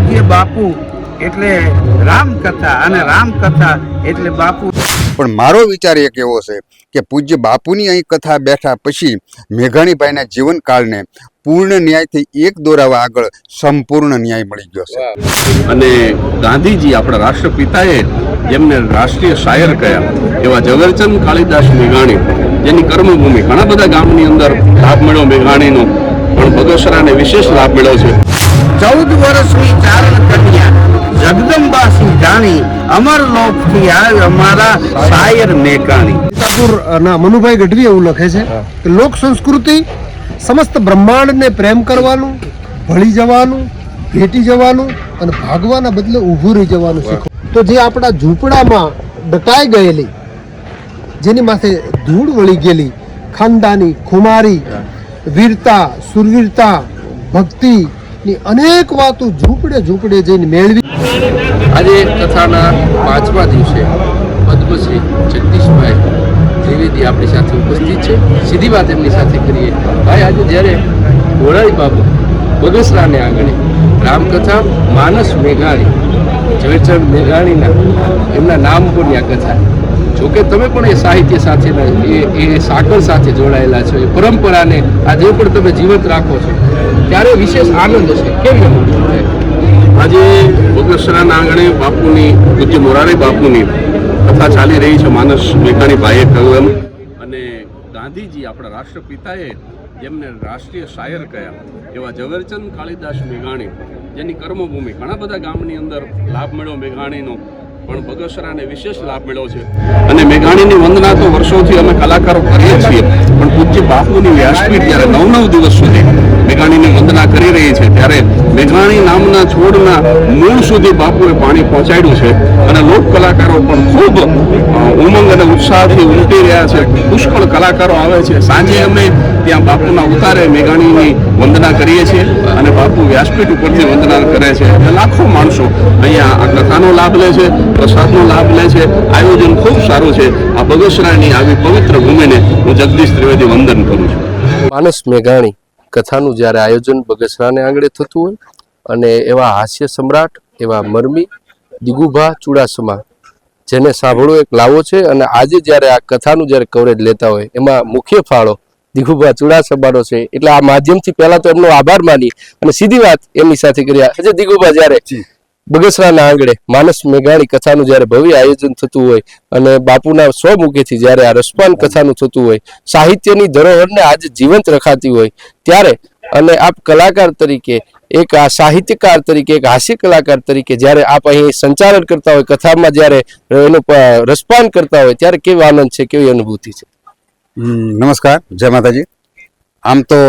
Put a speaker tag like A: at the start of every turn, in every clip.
A: પૂજ્ય બાપુ એટલે રામકથા અને રામકથા એટલે બાપુ।
B: પણ મારો વિચાર એક એવો છે કે પૂજ્ય બાપુની અહીં કથા બેઠા પછી મેઘાણીભાઈના જીવનકાળને પૂર્ણ ન્યાયથી એક દોરાવા આગળ સંપૂર્ણ ન્યાય મળી ગયો છે।
C: અને ગાંધીજી આપણા રાષ્ટ્રપિતાએ જેમને રાષ્ટ્રીય શાયર કહ્યા એવા ઝવેરચંદ કાલિદાસ મેઘાણી, જેની કર્મભૂમિ ઘણા બધા ગામની અંદર લાભ મળ્યો મેઘાણીનો, પણ બગસરાને વિશેષ લાભ મળ્યો છે।
A: 14 વર્ષની ચારણ કન્યા જગદંબાસી જાણી, અમર લોકથી આવ્યો અમારા શાયર મેઘાણી।
D: ના મનુભાઈ ગઢવી એવું લખે છે કે લોક સંસ્કૃતિ સમસ્ત બ્રહ્માંડને પ્રેમ કરવાનું, ભળી જવાનું, ભેટી જવાનું અને ભાગવાના બદલે ઊભું રહી જવાનું શીખો। તો જે આપણા ઝૂંપડામાં દટાઈ ગયેલી, જેની માથે ધૂળ વળી ગયેલી ખાનદાની, ખુમારી, વીરતા, સુરવીરતા, ભક્તિની અનેક વાતો ઝૂંપડે જઈને મેળવી।
E: આજે કથાના 5મા દિવસે પદ્મશ્રી જગદીશભાઈ ત્રિવેદી આપણી સાથે ઉપસ્થિત છે। સીધી વાત એમની સાથે કરીએ। ભાઈ, આજે જ્યારે મોરારી બાબુ બગસરાને આંગણે રામકથા માનસ મેઘાણી, ઝવેરચંદ મેઘાણીના એમના નામ ઉપરની આ કથા, જોકે તમે પણ એ સાહિત્ય સાથેના એ સાગર સાથે જોડાયેલા છો, એ પરંપરાને આજે પણ તમે જીવંત રાખો છો, ત્યારે વિશેષ આનંદ છે। કેવી અનુભૂતિ થાય?
C: આજે બગસરાના આંગણે બાપુની, પૂજ્ય મોરારી બાપુની કથા ચાલી રહી છે, માનસ મેઘાણી ભાઈએ કહ્યું એમ। અને ગાંધીજી આપણા રાષ્ટ્રપિતાએ જેમને રાષ્ટ્રીય શાયર કહ્યા એવા ઝવેરચંદ કાલિદાસ મેઘાણી, જેની કર્મભૂમિ ઘણા બધા ગામની અંદર લાભ મળ્યો મેઘાણીનો, પણ બગસરાને વિશેષ લાભ મળ્યો છે। અને મેઘાણીની વંદના તો વર્ષોથી અમે કલાકારો કરીએ છીએ, પણ પૂજ્ય બાપુની વ્યાસપીઠ જ્યારે 9 દિવસ સુધી મેઘાણીની વંદના કરી રહી છે, ત્યારે મેઘાણી નામના છોડના મૂળ સુધી બાપુએ પાણી પહોંચાડ્યું છે। અને લોક કલાકારો પણ ખૂબ ઉમંગ અને ઉત્સાહથી ઉમટી રહ્યા છે, પુષ્કળ કલાકારો આવે છે। સાંજે અમે ત્યાં બાપુના ઉતારે મેઘાણીની વંદના કરીએ છીએ અને બાપુ વ્યાસપીઠ ઉપરથી વંદના કરે છે, અને લાખો માણસો અહીંયા આ કથાનો લાભ લે છે, પ્રસાદનો લાભ લે છે। આયોજન ખૂબ સારું છે। આ બગસરાની આવી પવિત્ર ભૂમિને હું જગદીશ ત્રિવેદી વંદન કરું છું।
E: માનસ મેઘાણી કથાનું જ્યારે આયોજન બગસરાને આંગણે થતું હોય અને એવા હાસ્ય સમ્રાટ, એવા મરમી દિગુભા ચુડાસમા, જેને સાંભળવો એક લાવો છે, અને આજે જ્યારે આ કથાનું જ્યારે કવરેજ લેતા હોય એમાં મુખ્ય ફાળો દિગુભા ચુડાસમાનો છે। એટલે આ માધ્યમથી પહેલા તો એમનો આભાર માની અને સીધી વાત એમની સાથે કર્યા। એટલે દિગુભા, જ્યારે બગસરાના આંગણે માનસ મેઘાણી કથાનું જ્યારે ભવ્ય આયોજન થતું હોય અને બાપુના સ્વમુખેથી જ્યારે આ રસપાન કથાનું થતું હોય, સાહિત્યની ધરોહરને આજે જીવંત રખાતી હોય, ત્યારે અને આપ કલાકાર તરીકે, એક આ સાહિત્યકાર તરીકે, એક હાસ્ય કલાકાર તરીકે જ્યારે આપ અહીં સંચાલન કરતા હોય, કથામાં જ્યારે એનું રસપાન કરતા હોય, ત્યારે કેવો આનંદ છે, કેવી અનુભૂતિ છે?
B: નમસ્કાર, જય માતાજી। આમ તો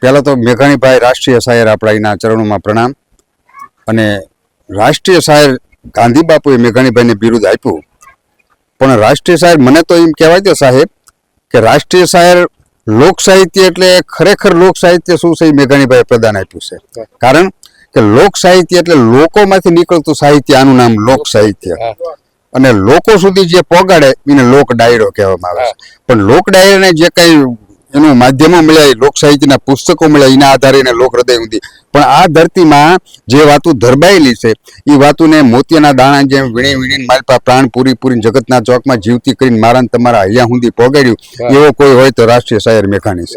B: પહેલાં તો મેઘાણીભાઈ રાષ્ટ્રીય શાયર, આપણા એના ચરણોમાં પ્રણામ। અને રાષ્ટ્રીય શાયર ગાંધી બાપુએ મેઘાણીભાઈને બિરુદ આપ્યું, પણ રાષ્ટ્રીય શાયર મને તો એમ કહેવાય છે સાહેબ કે રાષ્ટ્રીય શાયર લોક સાહિત્ય એટલે ખરેખર લોક સાહિત્ય શું છે એ મેઘાણીભાઈએ પ્રદાન આપ્યું છે। કારણ કે લોક સાહિત્ય એટલે લોકોમાંથી નીકળતું સાહિત્ય, આનું નામ લોક સાહિત્ય। અને લોકો સુધી જે પહોંચાડે એને લોક ડાયરો કહેવામાં આવે છે। પણ લોક ડાયરાને જે કંઈ એનું માધ્યમો મળ્યા, લોક સાહિત્યના પુસ્તકો મળ્યા, એના આધારે એને લોક હૃદય સુધી, પણ આ ધરતીમાં જે વાતો ધરબાયેલી છે એ વાતોને મોતિયાના દાણા જેમ વીણીને માલપા પ્રાણ પૂરીને જગતના ચોકમાં જીવતી કરીને મારા તમારા અહીંયા સુધી પહોંચાડ્યું, એવો કોઈ હોય તો રાષ્ટ્રીય શાયર મેઘાણી છે।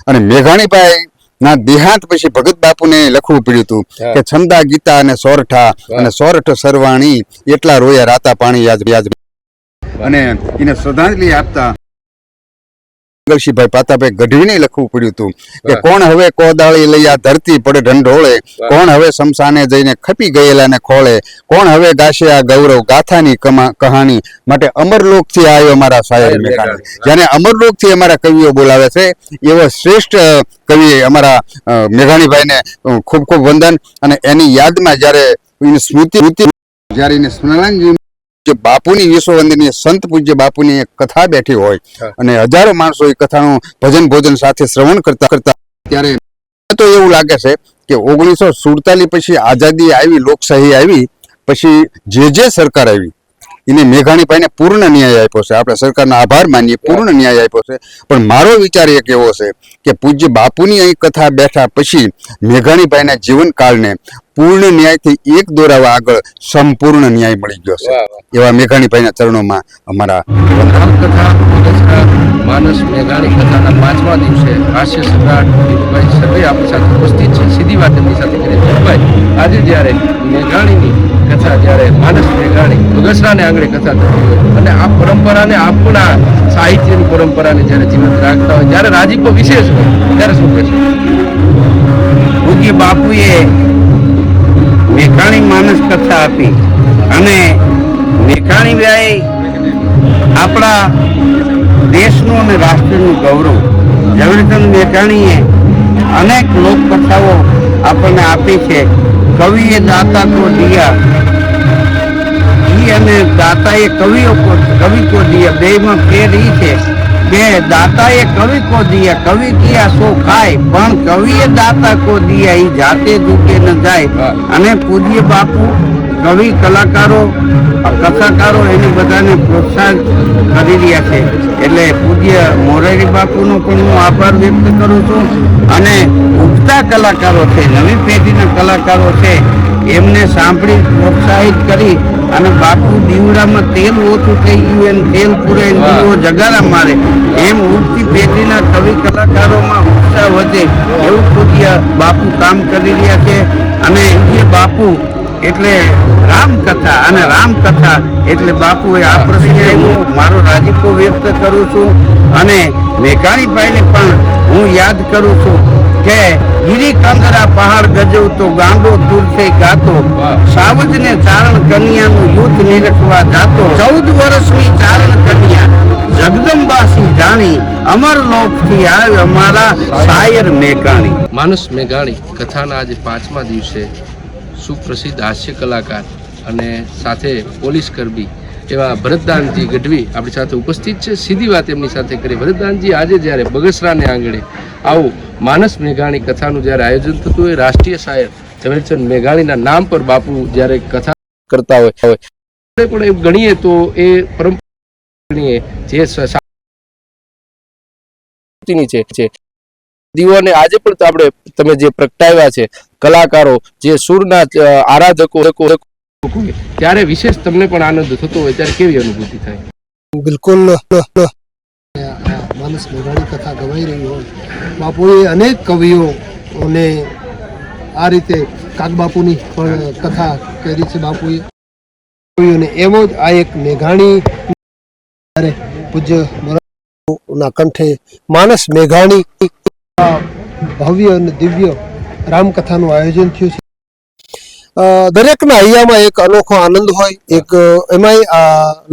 B: અને મેઘાણીભાઈ ના દેહાંત પછી ભગત બાપુને લખવું પડ્યું હતું કે છંદા ગીતા અને સોરઠા અને સોરઠ સરવાણી, એટલા રોયા રાતા પાણી યાદ। અને એને શ્રદ્ધાંજલિ આપતા મંગલસિંહભાઈ પાતાભાઈ ગઢવીને લખવું પડ્યું હતું કે કોણ હવે કોદાળી લઈ આ ધરતી પડે ઢંઢોળે, કોણ હવે શમશાને જઈને ખપી ગયેલા ને ખોળે, કોણ હવે ગાશે આ ગૌરવ ગાથાની કહાણી, માટે અમરલોકથી આવ્યો અમારા શાયર મેઘાણી। જેને અમરલોકથી અમારા કવિઓ બોલાવે છે, એવો શ્રેષ્ઠ કવિ અમારા મેઘાણીભાઈને ખૂબ ખૂબ વંદન। અને એની યાદમાં જ્યારે એની સ્મૃતિ, જ્યારે એને સ્મરણાંજલિ બાપુની વિશ્વવંદનીય સંત પૂજ્ય બાપુની એક કથા બેઠી હોય અને હજારો માણસો એ કથાનું ભજન ભોજન સાથે શ્રવણ કરતા, ત્યારે તો એવું લાગે છે કે 1947 પછી આઝાદી આવી, લોકશાહી આવી, પછી જે સરકાર આવી એને મેઘાણીભાઈને પૂર્ણ ન્યાય આપ્યો છે. આપણે સરકારનો આભાર માનીએ, પૂર્ણ ન્યાય આપ્યો છે. પણ મારો વિચાર એક એવો છે કે પૂજ્ય બાપુની અહીં કથા બેઠા પછી મેઘાણીભાઈના જીવનકાળને પૂર્ણ ન્યાયથી એક દોરાવા આગળ સંપૂર્ણ ન્યાય મળી ગયો છે. એવા મેઘાણીભાઈના ચરણોમાં અમારા
E: રામકથા બગસરા માનસ મેઘાણી કથાના 5મા દિવસે હાસ્ય સમ્રાટ દીપભાઈ સર્વે આપણી સાથે ઉપસ્થિત છે. સીધી વાત એમની સાથે કરીએ. દીપભાઈ, આજે જ્યારે મેઘાણીની કથા, જ્યારે માનસ મેઘાણી બગસરાને આંગણે કથા થતી હોય અને આ પરંપરાને, આપણા સાહિત્યની પરંપરાને જ્યારે જીવંત રાખતા હોય, જ્યારે રાજીપો વિશેષ હોય, ત્યારે શું કહેશો?
A: પૂજ્ય બાપુએ મેઘાણી માનસ કથા આપી અને મેઘાણીભાઈ આપણા દેશનું અને રાષ્ટ્રનું ગૌરવ. ઝવેરચંદ મેઘાણીએ અનેક લોકકથાઓ આપણને આપી છે. કવિએ દાતા કો દિયા, ઈ અને દાતાએ કવિ કો દિયા, બેમાં ફેર ઈ છે કે દાતાએ કવિ કો દિયા, કવિ કિયા સો ખાય, પણ કવિએ દાતા કો દિયા, ઈ જાતે દુખે ન જાય. અને પૂજ્ય બાપુ કવિ, કલાકારો, કથાકારો એને બધાને પ્રોત્સાહન કરી રહ્યા છે. એટલે પૂજ્ય મોરારી બાપુનો પણ હું આભાર વ્યક્ત કરું છું. અને ઉગતા કલાકારો છે, નવી પેઢીના કલાકારો છે, એમને સાંભળી પ્રોત્સાહિત કરી અને બાપુ દીવડામાં તેલ ઓછું થઈ ગયું એને તેલ પૂરે દીવો જગારા મારે, એમ ઉગતી પેઢીના કવિ કલાકારોમાં ઉત્સાહ વધે એવું પૂજ્ય બાપુ કામ કરી રહ્યા છે. અને એ બાપુ એટલે રામકથા, અને રામકથા એટલે બાપુએ આ પ્રસંગે હું મારો રાજીપો વ્યક્ત કરું છું. અને મેઘાણીભાઈને પણ હું યાદ કરું છું કે ગિરી કંદરા પહાડ ગજવતો, ગાંડો દૂર થઈ ગાતો, સાવજને ચારણ કન્યાનું યુદ્ધ નિરખવા જાતો, 14 વર્ષની ચારણ કન્યા જગદંબાસી જાણી, અમર લોકથી આવ્યો અમારા શાયર મેઘાણી.
E: માનસ મેઘાણી કથાના આજે 5મા દિવસે સુપ્રસિદ્ધ હાસ્ય કલાકાર અને સાથે પોલીસ કર્મી એવા ભરતદાનજી ગઢવી આપણી સાથે ઉપસ્થિત છે. સીધી વાત એમની સાથે કરી. ભરતદાનજી, આજે જ્યારે બગસરાને આંગણે આવું માનસ મેઘાણી કથાનું જ્યારે આયોજન થતું હોય, રાષ્ટ્રીય શાયર ઝવેરચંદ મેઘાણીના નામ પર બાપુ જ્યારે કથા કરતા હોય, આપણે પણ એમ ગણીએ તો એ પરંપરા ગણીએ જે છે દીવોને આજે પણ આપણે તમે જે પ્રગટાવ્યા છે કલાકારો, જે સુરના આરાધકો, ત્યારે વિશેષ તમને પણ આનંદ થતો હોય, ત્યારે કેવી અનુભૂતિ થાય?
D: બિલકુલ માનસ મેઘાણી કથા ગવાઈ રહી હોય, બાપુએ અનેક કવિઓને આ રીતે કાગબાપુની પણ કથા કરી છે બાપુએ કવિઓને. એવો જ આ એક મેઘાણી પૂજ્ય ના કંઠે માનસ મેઘાણી ભવ્ય અને દિવ્ય રામકથાનું આયોજન થયું છે. દરેકના હૈયામાં એક અનોખો આનંદ હોય, એક એમાંય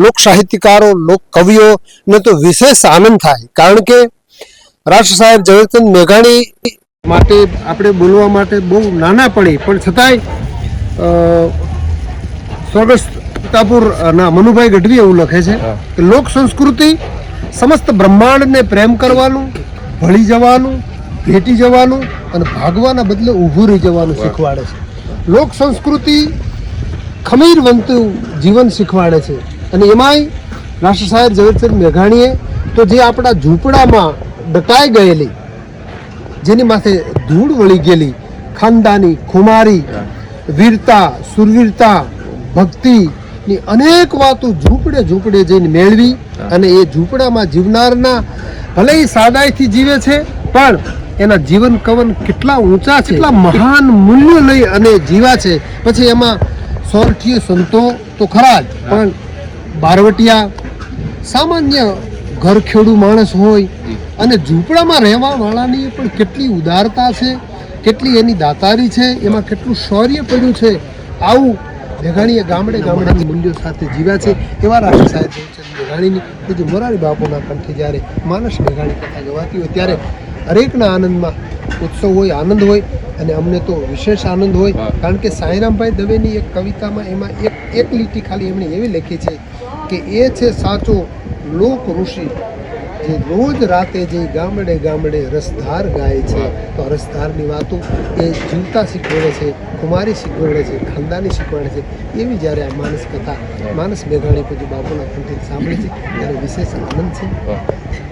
D: લોક સાહિત્યકારો, લોક કવિઓને તો વિશેષ આનંદ થાય. કારણ કે રાષ્ટ્ર શાયર ઝવેરચંદ મેઘાણી માટે આપણે બોલવા માટે બહુ નાના પડી, પણ છતાંય સ્વર્ગસ્થ સીતાપુરના મનુભાઈ ગઢવી એવું લખે છે કે લોક સંસ્કૃતિ સમસ્ત બ્રહ્માંડને પ્રેમ કરવાનું, ભળી જવાનું, ભેટી જવાનું અને ભાગવાના બદલે ઊભું રહી જવાનું શીખવાડે છે. લોક સંસ્કૃતિ ખમીરવંતું જીવન શીખવાડે છે. અને એમાંય રાષ્ટ્ર શાયર ઝવેરચંદ મેઘાણીએ તો જે આપણા ઝૂંપડામાં દટાઈ ગયેલી, જેની માથે ધૂળ વળી ગયેલી ખાનદાની, ખુમારી, વીરતા, સુરવીરતા, ભક્તિની અનેક વાતો ઝૂંપડે જઈને મેળવી. અને એ ઝૂંપડામાં જીવનારના ભલે એ સાદાઈથી જીવે છે, પણ એના જીવન કવન કેટલા ઊંચા છે, કેટલા મહાન મૂલ્યો લઈ અને જીવા છે. પછી એમાં સોરઠીય સંતો તો ખરા જ, પણ બારવટિયા, સામાન્ય ઘરખેડુ માણસ હોય અને ઝૂંપડામાં રહેવા વાળાની પણ કેટલી ઉદારતા છે, કેટલી એની દાતારી છે, એમાં કેટલું શૌર્ય પડ્યું છે. આવું મેઘાણીએ ગામડે મૂલ્યો સાથે જીવ્યા છે. એવા રાષ્ટ્ર શાયર ઝવેરચંદ મેઘાણીની પૂજ્ય મોરારી બાપુના કંઠે જ્યારે માનસ મેઘાણી કથા ગવાતી હોય, ત્યારે હરેકના આનંદમાં ઉત્સવ હોય, આનંદ હોય. અને અમને તો વિશેષ આનંદ હોય, કારણ કે સાંઈરામભાઈ દવેની એક કવિતામાં એમાં એક લીટી ખાલી એમણે એવી લખી છે કે એ છે સાચો લોક ઋષિ, જે રોજ રાતે જે ગામડે ગામડે રસધાર ગાય છે તો રસધારની વાતો એ જીવતા શીખવાડે છે, કુમારી શીખવાડે છે, ખાનદાની શીખવાડે છે. એવી જ્યારે આ માનસ કથા માનસ મેઘાણી પૂજ્ય બાપુના કંઠથી સાંભળી છે ત્યારે વિશેષ આનંદ છે.